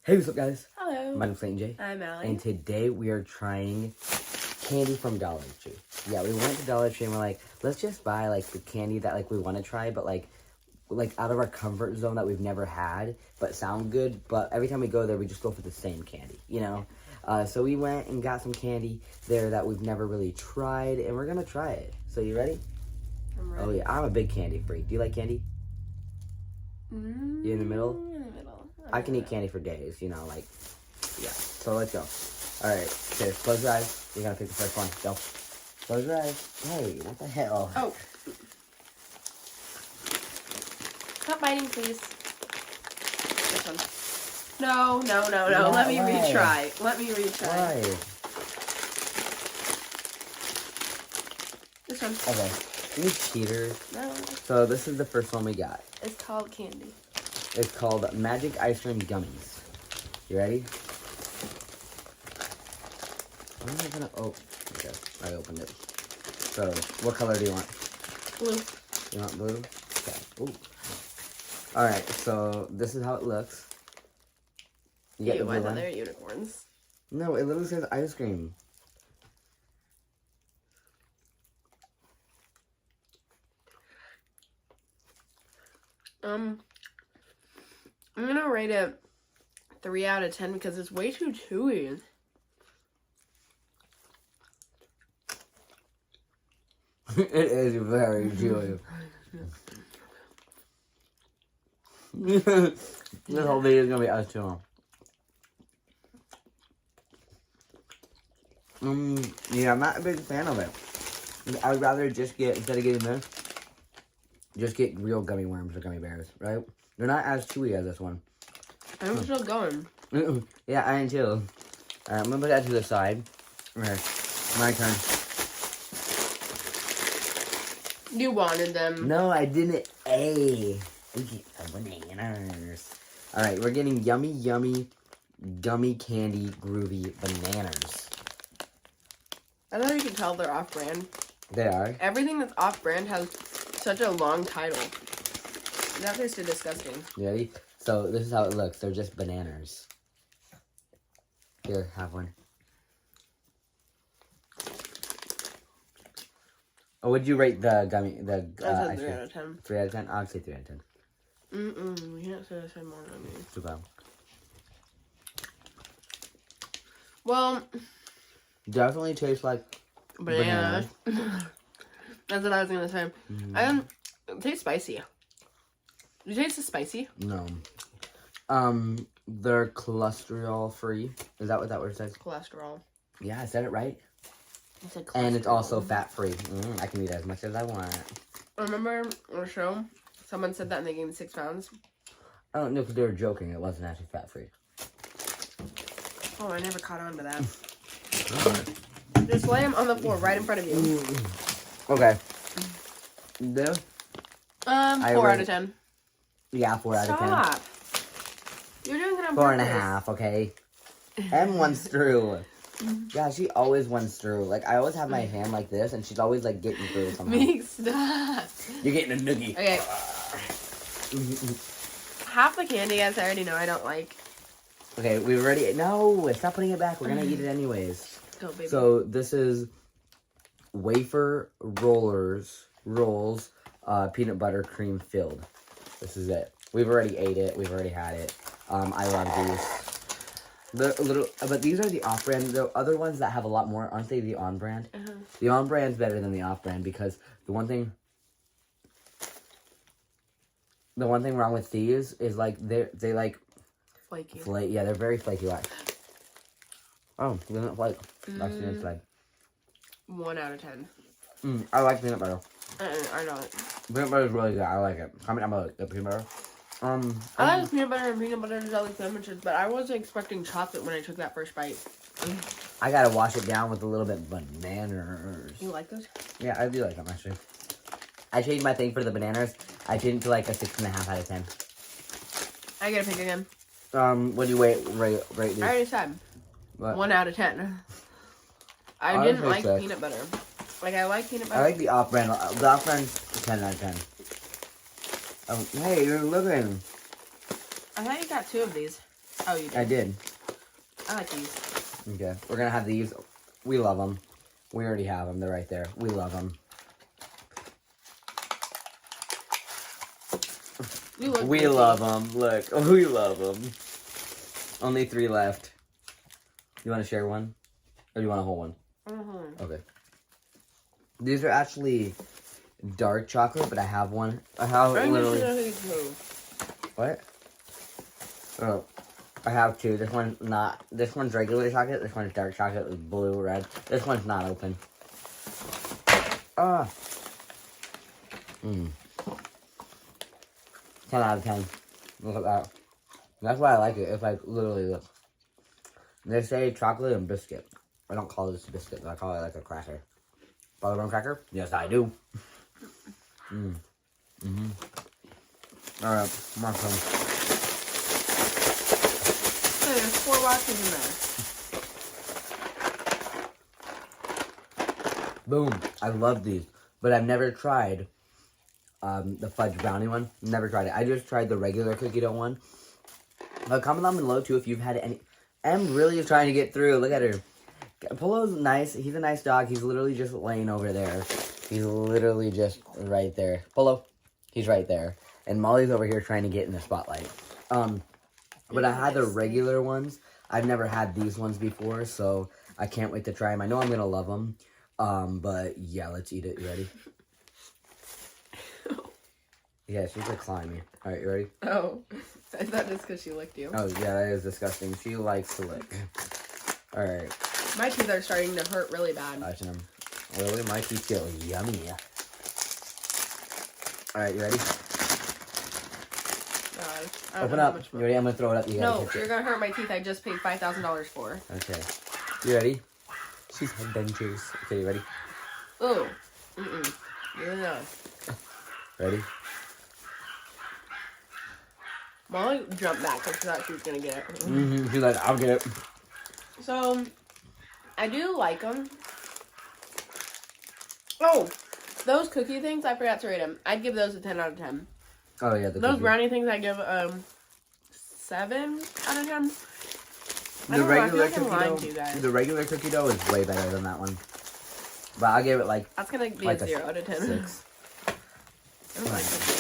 Hey, what's up, guys? Hello. My name's Saint J. I'm Allie. And today we are trying candy from Dollar Tree. Yeah, we went to Dollar Tree and we're like, let's just buy like the candy that like we want to try, but like out of our comfort zone that we've never had, but sound good. But every time we go there, we just go for the same candy, you know? So we went and got some candy there that we've never really tried, and we're gonna try it. So you ready? I'm ready. Oh yeah, I'm a big candy freak. Do you like candy? You in the middle? In the middle. I can eat candy for days, you know, like, yeah. So let's go. All right, okay, close your eyes. You're gonna pick the first one. Go. Close your eyes. Hey, what the hell? Oh. Stop biting, please. This one. No. Yeah, Let me why? retry. Let me retry. Why? This one. Okay. You cheaters. No. So this is the first one we got. It's called candy. It's called Magic Ice Cream Gummies. You ready? When am I gonna? Oh, okay. I opened it. So, what color do you want? Blue. You want blue? Okay. Ooh. All right. So this is how it looks. You get the blue I thought one? they were unicorns. No, it literally says ice cream. I'm gonna rate it 3 out of 10 because it's way too chewy. It is very chewy. This whole video is gonna be us too. Yeah, I'm not a big fan of it. I would rather just get, instead of getting this, just get real gummy worms or gummy bears, right? They're not as chewy as this one. I'm still going. Yeah, I am too. Alright, I'm gonna put that to the side. Okay, my turn. You wanted them. No, I didn't. We get the bananas. Alright, we're getting yummy gummy candy groovy bananas. I don't know if you can tell they're off-brand. They are. Everything that's off-brand has such a long title. That tasted disgusting. You ready? So this is how it looks. They're just bananas. Here, have one. Oh, would you rate the gummy? The I said 3 out of 10. 3 out of 10. I'd say 3 out of 10. We can't say the same more than me. Too bad. Well, Definitely tastes like banana. That's what I was gonna say. It tastes spicy. You taste the spicy? No. They're cholesterol free. Is that what that word says? Cholesterol. Yeah, I said it right. I said And it's cholesterol. also fat free. I can eat as much as I want. Remember on a show, someone said that and they gained 6 pounds? I don't know if they were joking. It wasn't actually fat free. Oh, I never caught on to that. Just lay them on the floor right in front of you. Okay. There? 4 out of 10. Yeah, 4 out of 10. Stop. You're doing it on 4.5, okay? And 1 screw. Yeah, she always 1 screw. Like, I always have my hand like this, and she's always, like, getting through somehow. Meek, stop. You're getting a noogie. Okay. Half the candy, as I already know, I don't like. Okay, we've already... No, stop putting it back. We're gonna eat it anyways. Go, baby. So, this is wafer rolls, peanut butter cream filled. This is it. We've already ate it. We've already had it. I love these. But these are the off-brand. The other ones that have a lot more, aren't they the on-brand? The on-brand's better than the off-brand because the one thing wrong with these is like they like flaky. yeah, they're very flaky. Like, oh, they don't flake. That's the inside. 1 out of 10. I like peanut butter. I don't. Peanut butter is really good. I like it. Comment down below the peanut butter. I like peanut butter and peanut butter and jelly sandwiches, but I wasn't expecting chocolate when I took that first bite. I gotta wash it down with a little bit of bananas. You like those? Yeah, I do like them actually. I changed my thing for the bananas. I changed it to like a 6.5 out of 10. I gotta pick again. What do you rate these? I already said. What? 1 out of 10. I I didn't would like say 6. peanut butter. Like, I like peanut butter. I like the off-brand. The off-brand's 10 out of 10. Oh, hey, you're looking. I thought you got 2 of these. Oh, you did. I did. I like these. Okay, we're gonna have these. We love them. We already have them. They're right there. We love them. We love them. Look, we love them. Only 3 left. You want to share one? Or do you want to hold one? Okay. These are actually dark chocolate, but I have one. I have literally... What? Oh, I have 2. This one's not... This one's regular chocolate. This one's dark chocolate with blue, red. This one's not open. Ah. 10 out of 10. Look at that. That's why I like it. It's like literally, look. They say chocolate and biscuit. I don't call this a biscuit. I call it like a cracker. Bubblegum cracker? Yes, I do. Alright, come on, come. Hey, there's 4 boxes in there. Boom. I love these. But I've never tried the fudge brownie one. Never tried it. I just tried the regular cookie dough one. Comment down below too if you've had any. I'm really trying to get through. Look at her. Polo's nice. He's a nice dog. He's literally just laying over there. He's literally just right there. Polo, he's right there. And Molly's over here trying to get in the spotlight. But I had the regular ones. I've never had these ones before, so I can't wait to try them. I know I'm gonna love them. But yeah, let's eat it. You ready? Yeah, she's like climbing. All right, you ready? Oh, I thought just because she licked you. Oh yeah, that is disgusting. She likes to lick. All right. My teeth are starting to hurt really bad. Touching them. Really, my teeth feel yummy. All right, you ready? Open up. You ready? I'm gonna throw it up. You no, you're gonna hurt my teeth. I just paid $5,000 for. Okay. You ready? She's had dentures. Okay, you ready? Oh. Yeah. Ready? Molly jumped back because she thought she was gonna get it. She's like, I'll get it. So, I do like them. Oh, those cookie things, I forgot to rate them. I'd give those a 10 out of 10. Oh, yeah. Those brownie things, I give 7 out of 10. The regular cookie dough is way better than that one. But I'll give it like... That's going to be like a 0 out of 10. 6. I don't like cookie.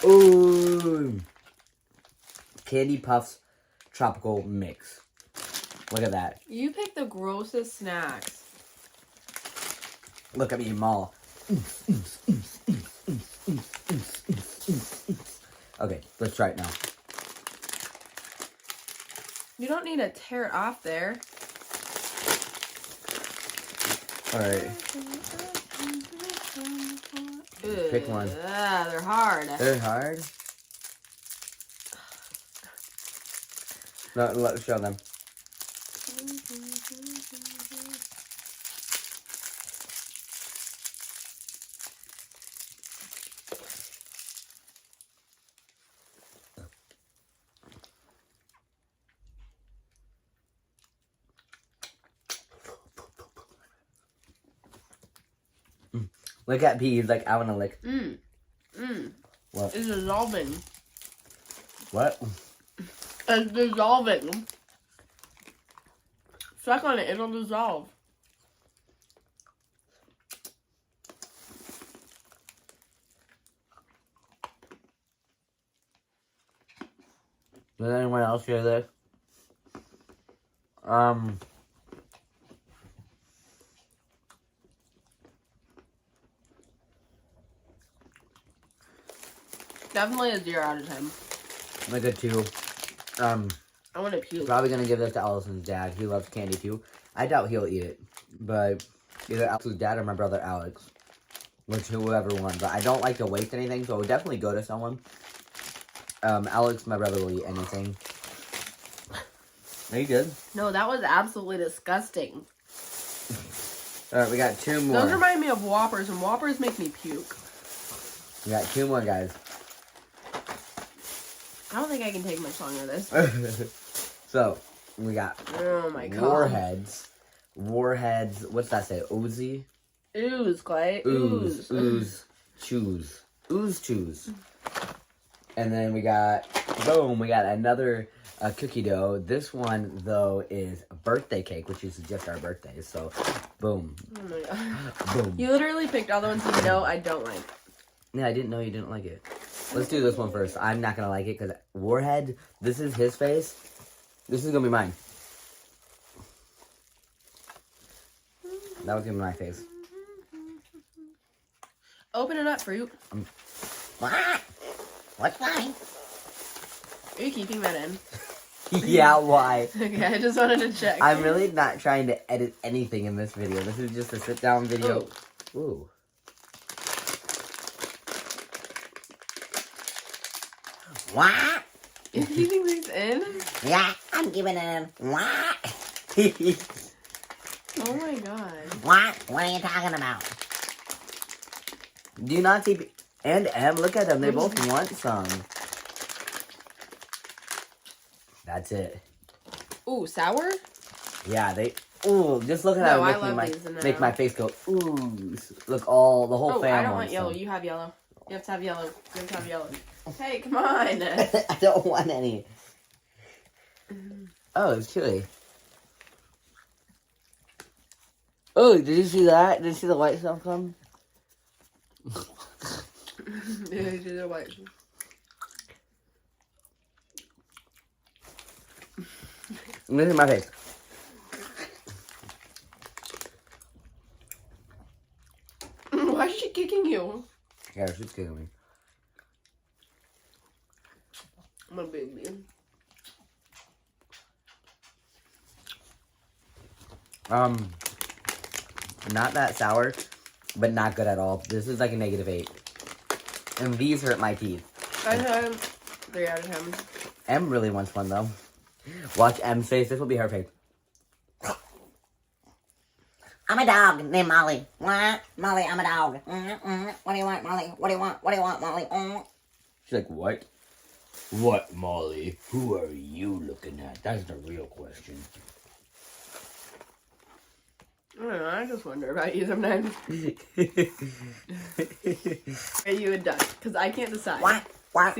Ooh. Candy Puffs Tropical Mix. Look at that. You pick the grossest snacks. Look at me, Mal. Okay, let's try it now. You don't need to tear it off there. Alright. Pick one. They're hard. They're hard? No, let's show them. Look at P. He's like, I want to lick. What? It's dissolving. What? It's dissolving. Suck on it. It'll dissolve. Does anyone else hear this? Definitely a 0 out of 10. Like a 2. I want to puke. Probably gonna give this to Allison's dad. He loves candy too. I doubt he'll eat it, but either Allison's dad or my brother Alex, which whoever won. But I don't like to waste anything, so it would definitely go to someone. Alex, my brother, will eat anything. Are you good? No, that was absolutely disgusting. All right, we got 2 more. Those remind me of Whoppers, and Whoppers make me puke. We got 2 more, guys. I don't think I can take much longer this. So, we got Oh my god. Warheads. Warheads, what's that say? Oozy? Ooze, Clay. Ooze. Ooze. Choose. Ooze choose. And then we got, boom, we got another cookie dough. This one, though, is a birthday cake, which is just our birthday. So, boom. Oh my god. Boom. You literally picked all the ones you know I don't like. Yeah, I didn't know you didn't like it. Let's do this one first. I'm not going to like it because Warhead, this is his face. This is going to be mine. That was going to be my face. Open it up, fruit. What? What's mine? Are you keeping that in? Yeah, why? Okay, I just wanted to check. I'm really not trying to edit anything in this video. This is just a sit-down video. Ooh. What? You're keeping these in? Yeah, I'm giving it in. What? Oh my god. What? What are you talking about? Do you not see... And M, look at them. They both want some. That's it. Ooh, sour? Yeah, they... Ooh, just look at No, I how love it these in make my face go, ooh. Look, all, the whole Oh, family. I don't want yellow. some. You have yellow. You have to have yellow. You have to have yellow. Hey, come on. I don't want any. Oh, it's chili. Oh, did you see that? Did you see the white stuff come? Yeah, you do the white. This is my face. Why is she kicking you? Yeah, she's kicking me. I'm a baby. Not that sour, but not good at all. This is like a -8. And these hurt my teeth. I had 3 out of 10. M really wants one though. Watch M's face. This will be her face. I'm a dog named Molly. What? Molly, I'm a dog. What do you want, Molly? What do you want? What do you want, Molly? She's like, what? What, Molly? Who are you looking at? That's the real question. I don't know, I just wonder about you sometimes. Are you a duck? Because I can't decide. What? Are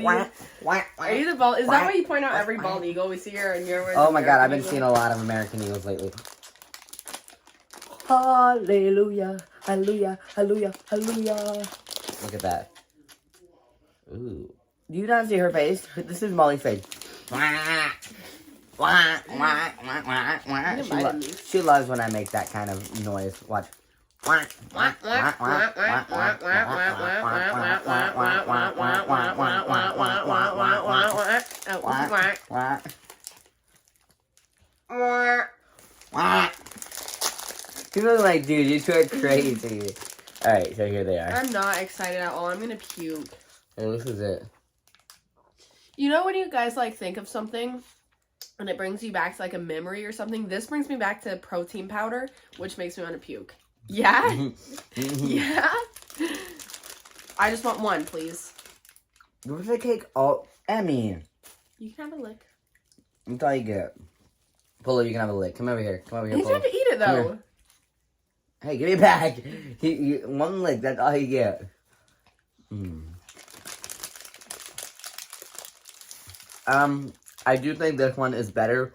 you the bald? Is that why you point out every bald eagle we see here? And you're oh my god, I've been seeing a lot of American Eagles lately. Hallelujah, hallelujah, hallelujah, hallelujah. Look at that. Ooh. Do you not see her face? This is Molly's face. She loves when I make that kind of noise. Watch. People are like, dude, you two are crazy. Alright, so here they are. I'm not excited at all. I'm gonna puke. Hey, this is it. You know when you guys like think of something and it brings you back to like a memory or something? This brings me back to protein powder, which makes me want to puke. Yeah? Yeah? I just want one, please. Birthday cake? Oh, Emmy. You can have a lick. That's all you get. Polo, you can have a lick. Come over here. Come over here, He's Polo. going to eat it though. Hey, give me back. One lick, that's all you get. I do think this one is better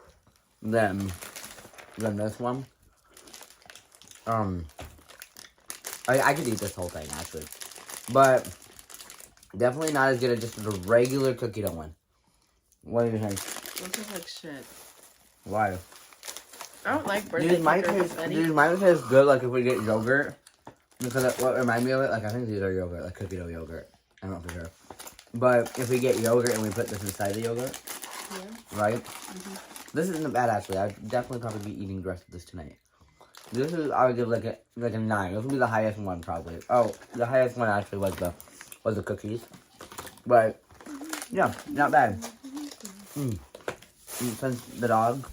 than this one. I could eat this whole thing, actually. But definitely not as good as just the regular cookie dough one. What do you think? This tastes like shit. Why? I don't like birthday cake. These might taste good, like, if we get yogurt. Because what reminds me of it, like, I think these are yogurt, like cookie dough yogurt. I'm not for sure. But if we get yogurt and we put this inside the yogurt, right? This isn't bad, actually. I'd definitely probably be eating the rest of this tonight. This is, I would give like a 9. This would be the highest one, probably. Oh, the highest one actually was the cookies. But yeah, not bad. Since the dog,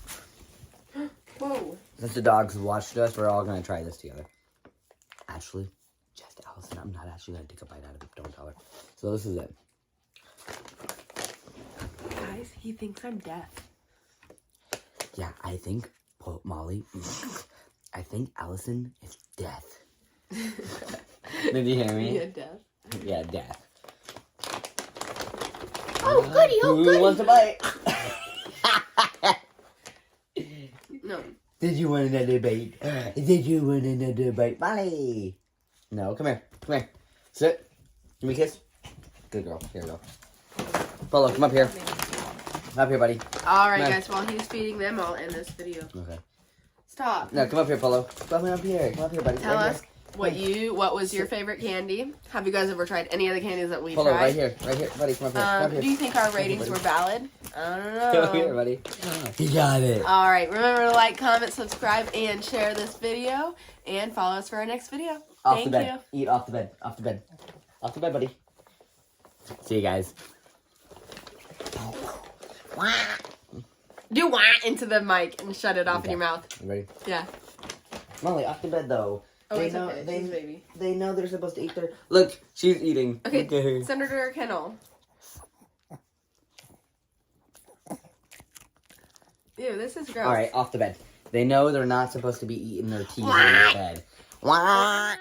since the dogs watched us, we're all gonna try this together. Actually, just Allison, I'm not actually gonna take a bite out of it. Don't tell her. So this is it. Guys, he thinks I'm deaf. Yeah, I think Molly. I think Allison is deaf. Did you hear me? Yeah, deaf. Yeah, deaf. Oh, goody, oh, Who goody. wants to bite? No. Did you want another bite? Did you want another bite, Molly? No, come here. Come here. Sit. Give me a kiss. Good girl. Here we go. Polo, come up here. Come up here, buddy. Alright, guys, while he's feeding them, I'll end this video. Okay. Stop. No, come up here, Polo. Come up here. Come up here, buddy. Tell right us here. what was your favorite candy? Have you guys ever tried any of the candies that we Polo, tried? right here. Right here, buddy. Come up here. Come up here. Do you think our ratings buddy. were valid? I don't know. Come up here, buddy. You got it. Alright, remember to like, comment, subscribe, and share this video. And follow us for our next video. Off Thank the bed. you. Eat off the bed. Off the bed. Off the bed, buddy. See you guys. Do wah into the mic and shut it off in your mouth. You ready? Yeah. Molly, off the bed though. Oh, they it's know okay. they She's a baby. they know they're supposed to eat their. Look, she's eating. Okay, Look at her. send her to her kennel. Ew, this is gross. All right, off the bed. They know they're not supposed to be eating their teeth on the bed. Wah!